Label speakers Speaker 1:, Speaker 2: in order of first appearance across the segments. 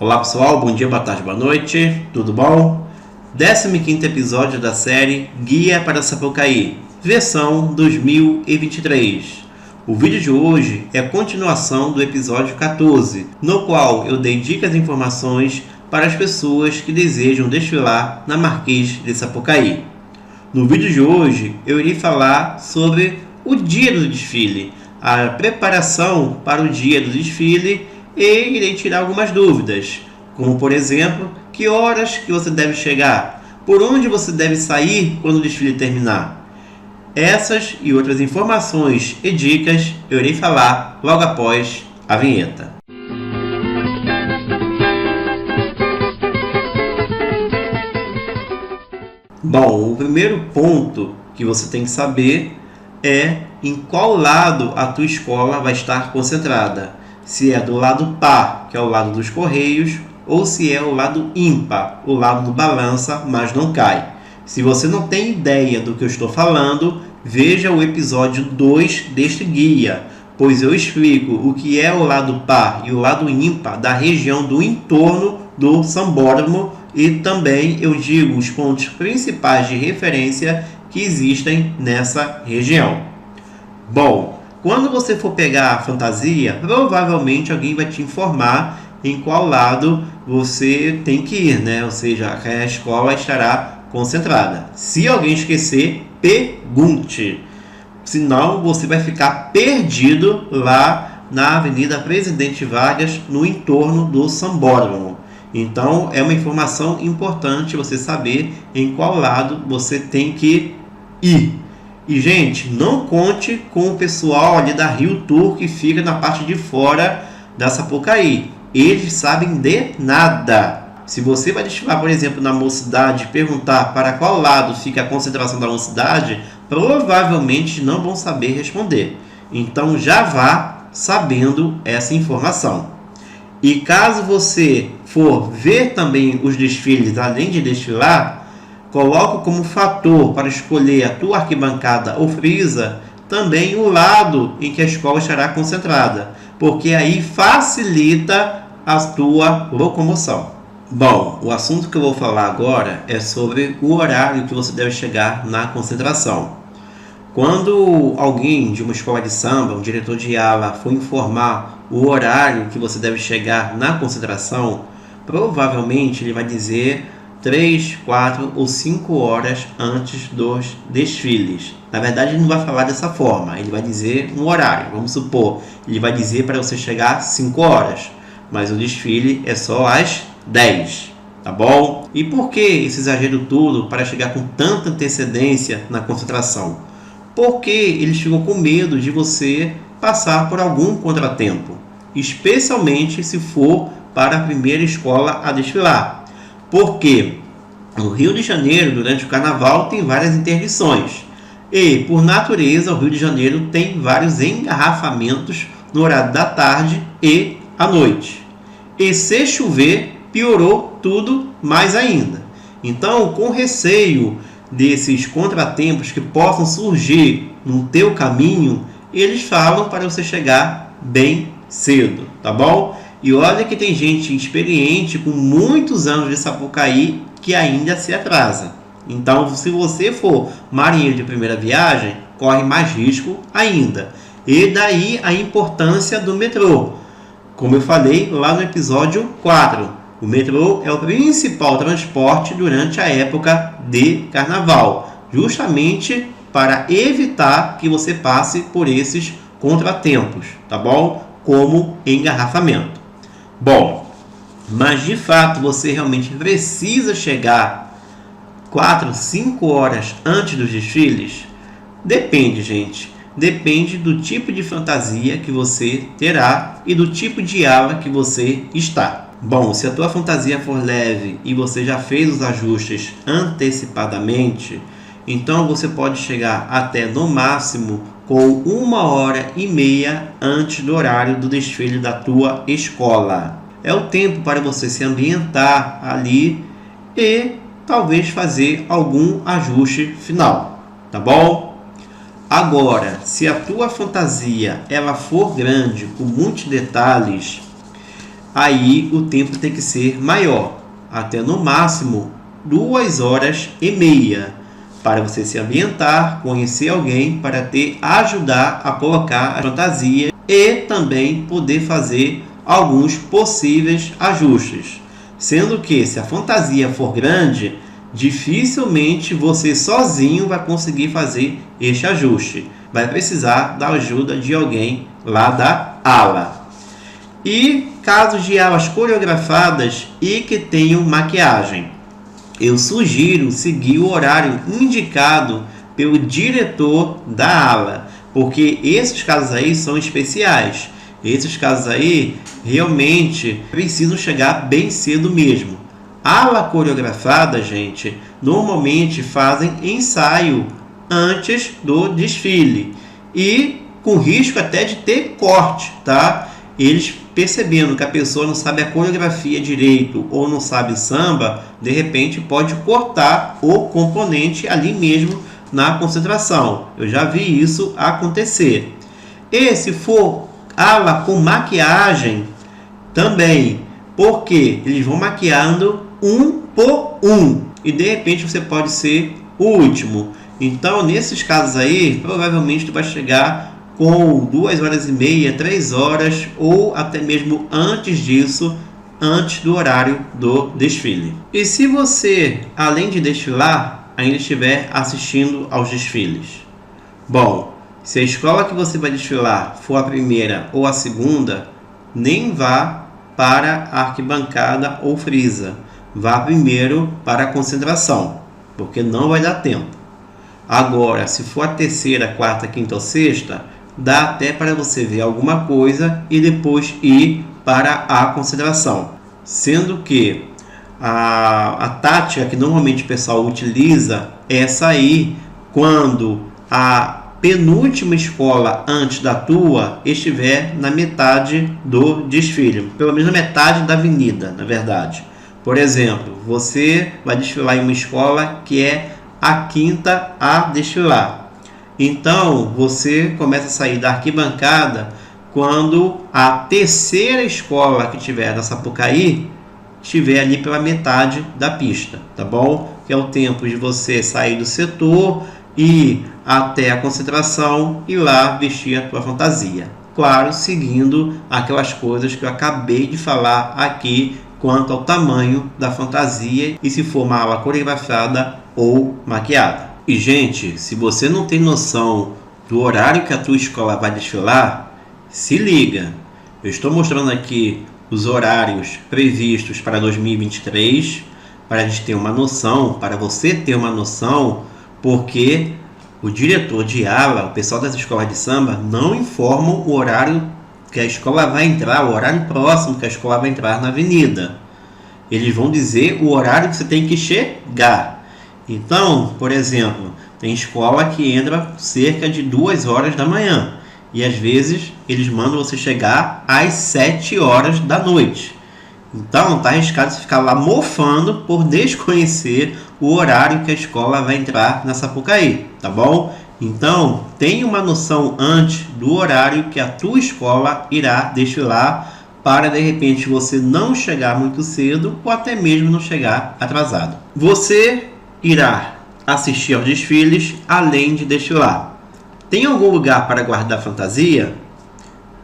Speaker 1: Olá pessoal, bom dia, boa tarde, boa noite, tudo bom? 15º episódio da série Guia para Sapucaí, versão 2023. O vídeo de hoje é a continuação do episódio 14, no qual eu dei dicas e informações para as pessoas que desejam desfilar na Marquês de Sapucaí. No vídeo de hoje eu irei falar sobre o dia do desfile, a preparação para o dia do desfile e irei tirar algumas dúvidas, como por exemplo, que horas que você deve chegar, por onde você deve sair quando o desfile terminar. Essas e outras informações e dicas eu irei falar logo após a vinheta. Bom, o primeiro ponto que você tem que saber é em qual lado a tua escola vai estar concentrada. Se é do lado par, que é o lado dos Correios, ou se é o lado ímpar, o lado do balança, mas não cai. Se você não tem ideia do que eu estou falando, veja o episódio 2 deste guia, pois eu explico o que é o lado par e o lado ímpar da região do entorno do sambódromo e também eu digo os pontos principais de referência que existem nessa região. Bom, quando você for pegar a fantasia, provavelmente alguém vai te informar em qual lado você tem que ir, né? Ou seja, a escola estará concentrada. Se alguém esquecer, pergunte. Senão você vai ficar perdido lá na Avenida Presidente Vargas, no entorno do sambódromo. Então é uma informação importante você saber em qual lado você tem que ir. E, gente, não conte com o pessoal ali da Rio Tour que fica na parte de fora da Sapucaí. Eles sabem de nada. Se você vai desfilar, por exemplo, na Mocidade e perguntar para qual lado fica a concentração da Mocidade, provavelmente não vão saber responder. Então, já vá sabendo essa informação. E caso você for ver também os desfiles, além de desfilar, coloque como fator para escolher a tua arquibancada ou frisa também o lado em que a escola estará concentrada, porque aí facilita a tua locomoção. Bom, o assunto que eu vou falar agora é sobre o horário que você deve chegar na concentração. Quando alguém de uma escola de samba, um diretor de ala, for informar o horário que você deve chegar na concentração, provavelmente ele vai dizer 3, 4 ou 5 horas antes dos desfiles. Na verdade, ele não vai falar dessa forma, ele vai dizer um horário. Vamos supor, ele vai dizer para você chegar 5 horas, mas o desfile é só às 10, tá bom? E por que esse exagero todo para chegar com tanta antecedência na concentração? Porque eles ficam com medo de você passar por algum contratempo, especialmente se for para a primeira escola a desfilar. Porque no Rio de Janeiro, durante o carnaval, tem várias interdições. E, por natureza, o Rio de Janeiro tem vários engarrafamentos no horário da tarde e à noite. E se chover, piorou tudo mais ainda. Então, com receio desses contratempos que possam surgir no teu caminho, eles falam para você chegar bem cedo, tá bom? E olha que tem gente experiente com muitos anos de Sapucaí que ainda se atrasa. Então, se você for marinheiro de primeira viagem, corre mais risco ainda. E daí a importância do metrô. Como eu falei lá no episódio 4, o metrô é o principal transporte durante a época de carnaval, justamente para evitar que você passe por esses contratempos, tá bom? Como engarrafamento. Bom, mas de fato você realmente precisa chegar 4, 5 horas antes dos desfiles? Depende, gente. Depende do tipo de fantasia que você terá e do tipo de ala que você está. Bom, se a tua fantasia for leve e você já fez os ajustes antecipadamente, então você pode chegar até no máximo com 1h30 antes do horário do desfile da tua escola. É o tempo para você se ambientar ali e talvez fazer algum ajuste final, tá bom? Agora, se a tua fantasia ela for grande, com muitos detalhes, aí o tempo tem que ser maior, até no máximo 2h30, para você se ambientar, conhecer alguém, para ajudar a colocar a fantasia e também poder fazer alguns possíveis ajustes. Sendo que, se a fantasia for grande, dificilmente você sozinho vai conseguir fazer este ajuste. Vai precisar da ajuda de alguém lá da ala. E casos de alas coreografadas e que tenham maquiagem, eu sugiro seguir o horário indicado pelo diretor da ala, porque esses casos aí são especiais. Esses casos aí realmente precisam chegar bem cedo mesmo. Ala coreografada, gente, normalmente fazem ensaio antes do desfile e com risco até de ter corte, tá? Eles percebendo que a pessoa não sabe a coreografia direito ou não sabe samba, de repente pode cortar o componente ali mesmo na concentração. Eu já vi isso acontecer. E se for ala com maquiagem, também, porque eles vão maquiando um por um e de repente você pode ser o último. Então, nesses casos aí, provavelmente tu vai chegar com 2h30, 3 horas ou até mesmo antes disso, antes do horário do desfile. E se você, além de desfilar, ainda estiver assistindo aos desfiles? Bom, se a escola que você vai desfilar for a primeira ou a segunda, nem vá para a arquibancada ou frisa. Vá primeiro para a concentração, porque não vai dar tempo. Agora, se for a terceira, quarta, quinta ou sexta, dá até para você ver alguma coisa e depois ir para a concentração. Sendo que a tática que normalmente o pessoal utiliza é sair quando a penúltima escola antes da tua estiver na metade do desfile, pelo menos na metade da avenida, na verdade. Por exemplo, você vai desfilar em uma escola que é a quinta a desfilar. Então, você começa a sair da arquibancada quando a terceira escola que tiver na Sapucaí estiver ali pela metade da pista, tá bom? Que é o tempo de você sair do setor, ir até a concentração e lá vestir a tua fantasia. Claro, seguindo aquelas coisas que eu acabei de falar aqui quanto ao tamanho da fantasia e se for uma ala coreografada ou maquiada. E, gente, se você não tem noção do horário que a tua escola vai desfilar, se liga. Eu estou mostrando aqui os horários previstos para 2023, para a gente ter uma noção, para você ter uma noção, porque o diretor de ala, o pessoal das escolas de samba, não informam o horário que a escola vai entrar, o horário próximo que a escola vai entrar na avenida. Eles vão dizer o horário que você tem que chegar. Então, por exemplo, tem escola que entra cerca de 2 horas da manhã. E às vezes eles mandam você chegar às 7 horas da noite. Então não está arriscado você ficar lá mofando por desconhecer o horário que a escola vai entrar na Sapucaí, tá bom? Então tenha uma noção antes do horário que a tua escola irá desfilar, para de repente você não chegar muito cedo ou até mesmo não chegar atrasado. Você irá assistir aos desfiles além de desfilar. Tem algum lugar para guardar fantasia?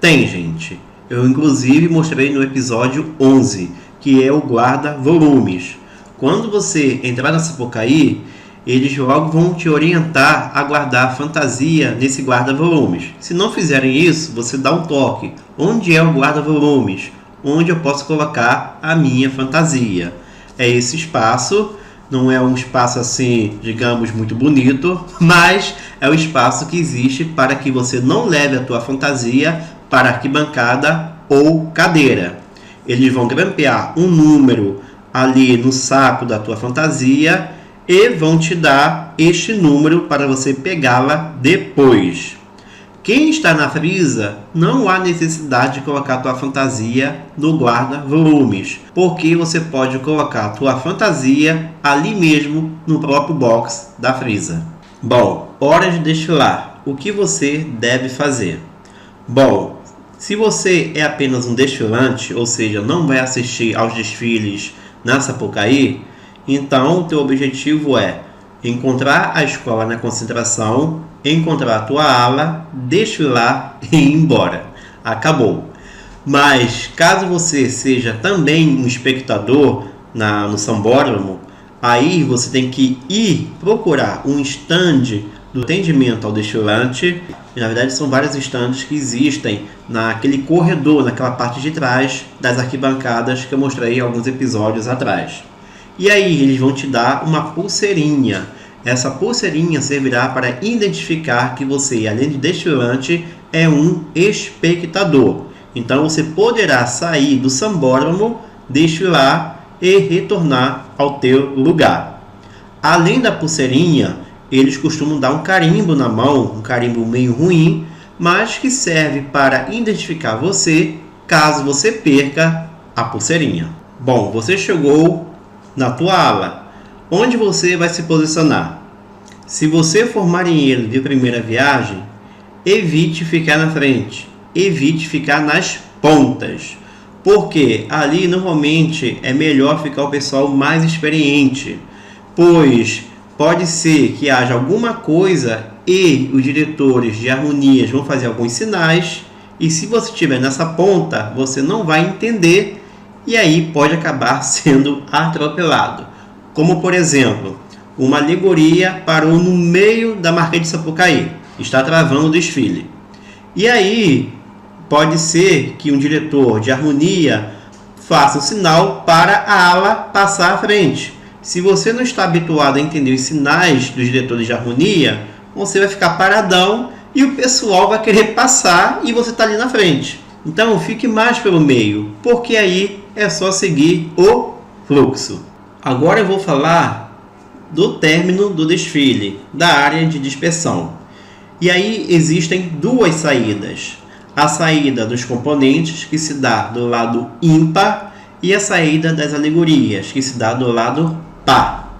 Speaker 1: Tem, gente. Eu inclusive mostrei no episódio 11, que é o guarda-volumes. Quando você entrar na Sapucaí, eles logo vão te orientar a guardar fantasia nesse guarda-volumes. Se não fizerem isso, você dá um toque. Onde é o guarda-volumes? Onde eu posso colocar a minha fantasia? É esse espaço. Não é um espaço assim, digamos, muito bonito, mas é o espaço que existe para que você não leve a tua fantasia para arquibancada ou cadeira. Eles vão grampear um número ali no saco da tua fantasia e vão te dar este número para você pegá-la depois. Quem está na frisa, não há necessidade de colocar a tua fantasia no guarda-volumes, porque você pode colocar a tua fantasia ali mesmo no próprio box da frisa. Bom, hora de desfilar. O que você deve fazer? Bom, Se você é apenas um desfilante, ou seja, não vai assistir aos desfiles na Sapucaí, então o teu objetivo é encontrar a escola na concentração, encontrar a tua ala, desfilar e ir embora. Acabou. Mas caso você seja também um espectador no Sambódromo, aí você tem que ir procurar um stand do atendimento ao desfilante. E, na verdade, são vários stands que existem naquele corredor, naquela parte de trás das arquibancadas que eu mostrei alguns episódios atrás. E aí eles vão te dar uma pulseirinha. Essa pulseirinha servirá para identificar que você, além de desfilante, é um espectador. Então você poderá sair do Sambódromo, desfilar e retornar ao teu lugar. Além da pulseirinha, eles costumam dar um carimbo na mão, um carimbo meio ruim, mas que serve para identificar você caso você perca a pulseirinha. Bom, você chegou na tua ala. Onde você vai se posicionar? Se você for marinheiro de primeira viagem, evite ficar na frente, evite ficar nas pontas, porque ali normalmente é melhor ficar o pessoal mais experiente, pois pode ser que haja alguma coisa e os diretores de harmonias vão fazer alguns sinais, e se você estiver nessa ponta, você não vai entender e aí pode acabar sendo atropelado. Como, por exemplo, uma alegoria parou no meio da Marquês de Sapucaí, está travando o desfile. E aí pode ser que um diretor de harmonia faça um sinal para a ala passar à frente. Se você não está habituado a entender os sinais dos diretores de harmonia, você vai ficar paradão e o pessoal vai querer passar e você está ali na frente. Então fique mais pelo meio, porque aí é só seguir o fluxo. Agora eu vou falar do término do desfile, da área de dispersão. E aí existem duas saídas. A saída dos componentes, que se dá do lado ímpar, e a saída das alegorias, que se dá do lado par.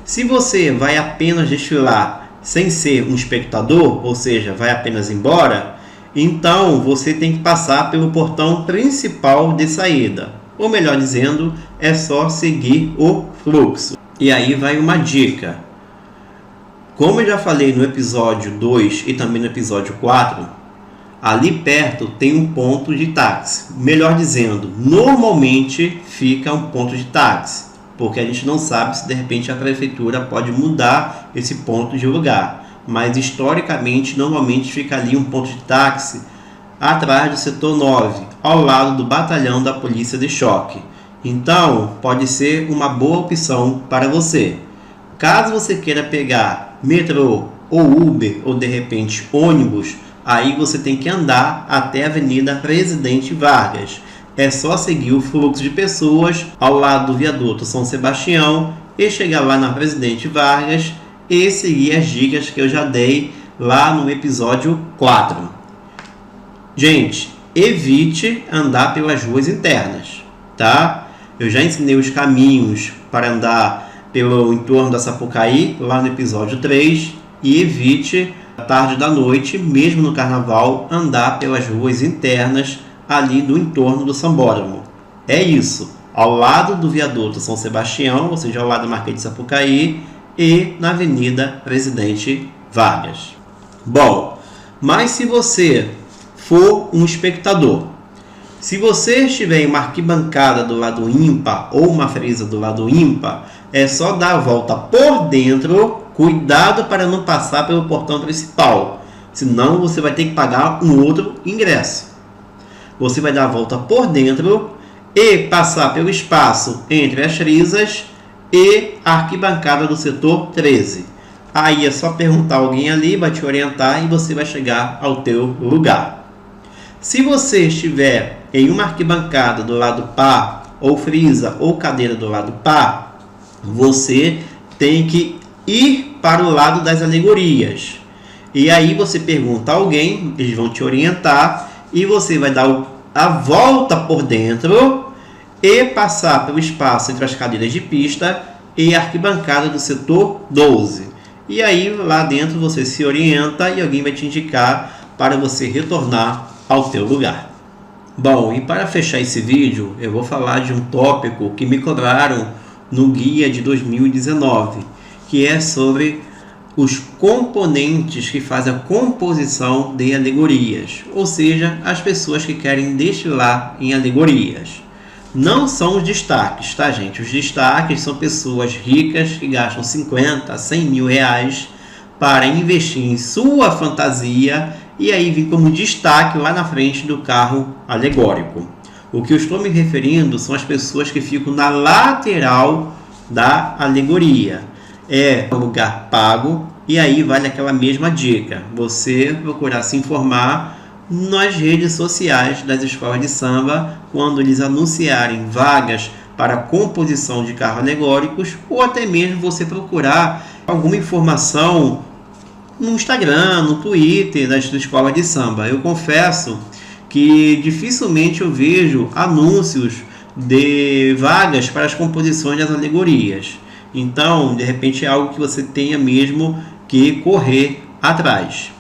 Speaker 1: Se você vai apenas desfilar sem ser um espectador, ou seja, vai apenas embora, então você tem que passar pelo portão principal de saída. Ou melhor dizendo, é só seguir o fluxo. E aí vai uma dica. Como eu já falei no episódio 2 e também no episódio 4, ali perto tem um ponto de táxi. Melhor dizendo, normalmente fica um ponto de táxi, porque a gente não sabe se de repente a prefeitura pode mudar esse ponto de lugar. Mas historicamente, normalmente fica ali um ponto de táxi atrás do setor 9, ao lado do batalhão da polícia de choque. Então, pode ser uma boa opção para você. Caso você queira pegar metrô ou Uber ou de repente ônibus, aí você tem que andar até a Avenida Presidente Vargas. É só seguir o fluxo de pessoas ao lado do viaduto São Sebastião e chegar lá na Presidente Vargas e seguir as dicas que eu já dei lá no episódio 4. Gente, evite andar pelas ruas internas, tá? Eu já ensinei os caminhos para andar pelo entorno da Sapucaí, lá no episódio 3, e evite, à tarde da noite, mesmo no carnaval, andar pelas ruas internas ali do entorno do Sambódromo. É isso, ao lado do viaduto São Sebastião, ou seja, ao lado da Marquês de Sapucaí, e na Avenida Presidente Vargas. Bom, mas se você for um espectador, se você estiver em uma arquibancada do lado ímpar ou uma frisa do lado ímpar, é só dar a volta por dentro, cuidado para não passar pelo portão principal, senão você vai ter que pagar um outro ingresso. Você vai dar a volta por dentro e passar pelo espaço entre as frisas e a arquibancada do setor 13. Aí é só perguntar a alguém ali, vai te orientar e você vai chegar ao teu lugar. Se você estiver em uma arquibancada do lado par, ou frisa, ou cadeira do lado par, você tem que ir para o lado das alegorias. E aí você pergunta a alguém, eles vão te orientar, e você vai dar a volta por dentro e passar pelo espaço entre as cadeiras de pista e a arquibancada do setor 12. E aí lá dentro você se orienta e alguém vai te indicar para você retornar ao teu lugar. Bom, e para fechar esse vídeo, eu vou falar de um tópico que me cobraram no guia de 2019, que é sobre os componentes que fazem a composição de alegorias, ou seja, as pessoas que querem desfilar em alegorias. Não são os destaques, tá, gente? Os destaques são pessoas ricas que gastam 50 a 100 mil reais para investir em sua fantasia e aí vir como destaque lá na frente do carro alegórico. O que eu estou me referindo são as pessoas que ficam na lateral da alegoria. É um lugar pago e aí vale aquela mesma dica. Você procurar se informar nas redes sociais das escolas de samba quando eles anunciarem vagas para composição de carros alegóricos, ou até mesmo você procurar alguma informação no Instagram, no Twitter das escolas de samba. Eu confesso que dificilmente eu vejo anúncios de vagas para as composições das alegorias. Então, de repente é algo que você tenha mesmo que correr atrás.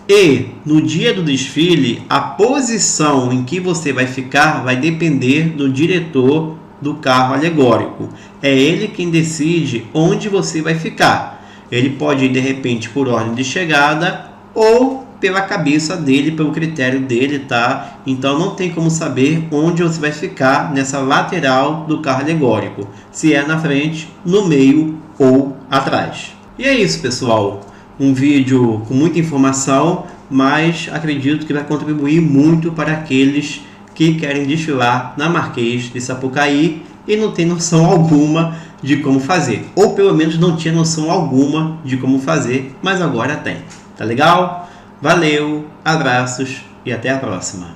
Speaker 1: E no dia do desfile, a posição em que você vai ficar vai depender do diretor do carro alegórico. É ele quem decide onde você vai ficar. Ele pode ir de repente por ordem de chegada ou pela cabeça dele, pelo critério dele, tá? Então não tem como saber onde você vai ficar nessa lateral do carro alegórico, se é na frente, no meio ou atrás. E é isso, pessoal. Um vídeo com muita informação, mas acredito que vai contribuir muito para aqueles que querem desfilar na Marquês de Sapucaí e não tem noção alguma de como fazer, ou pelo menos não tinha noção alguma de como fazer, mas agora tem. Tá legal? Valeu, abraços e até a próxima.